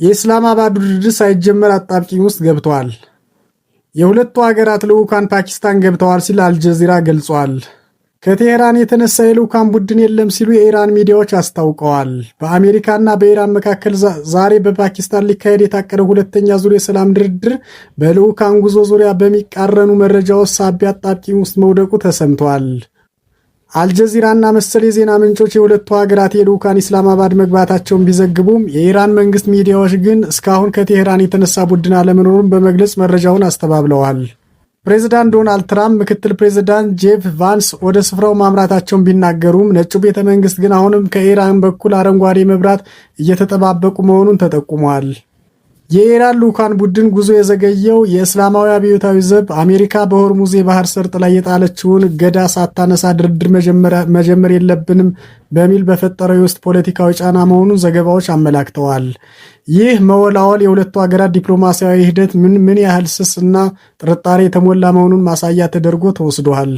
የኢስላማባድ ድርድር ሳይጀመር አጣብቂኝ ውስጥ ገብቷል። የሁለቱ ሀገራት ልዑካን ፓኪስታን ገብተዋል ሲል አልጀዚራ ገልጿል። ከቴሄራን የተነሳ የልዑካን ቡድን የለም ሲሉ የኢራን ሚዲያዎች አስታውቀዋል። በአሜሪካና በኢራን መካከል ዛሬ በፓኪስታን ሊካሄድ የታቀደው ሁለተኛ ዙር የሰላም ድርድር በልዑካን ጉዞ ዙሪያ በሚቃረኑ መረጃዎች ሳቢያ አጣብቂኝ ውስጥ መውደቁ ተሰምቷል። አልጀዚራና መሰል የዜና ምንጮች የሁለቱ ሀገራት የልዑካን ኢስላማባድ መግባታቸውን ቢዘግቡም የኢራን መንግስት ሚዲያዎች ግን እስካሁን ከቴሄራን የተነሳ ቡድን አለመኖሩን በመግለጽ መረጃውን አስተባብለዋል። ፕሬዚዳንት ዶናልድ ትራምፕ ምክትል ፕሬዚዳንት ጄፍ ቫንስ ወደ ስፍራው ማምራታቸውን ቢናገሩም ነጩ ቤተ መንግስት ግን አሁንም ከኢራን በኩል አረንጓዴ መብራት እየተጠባበቁ መሆኑን ተጠቁሟል። የኢራን ልዑካን ቡድን ጉዞ የዘገየው የእስላማዊ አብዮታዊ ዘብ አሜሪካ በሆርሙዝ የባህር ሰርጥ ላይ የጣለችውን እገዳ ሳታነሳ ድርድር መጀመር የለብንም በሚል በፈጠረው የውስጥ ፖለቲካዊ ጫና መሆኑን ዘገባዎች አመላክተዋል። ይህ መወላወል የሁለቱ ሀገራት ዲፕሎማሲያዊ ሂደት ምን ያህል ስስ እና ጥርጣሬ የተሞላ መሆኑን ማሳያ ተደርጎ ተወስዷል።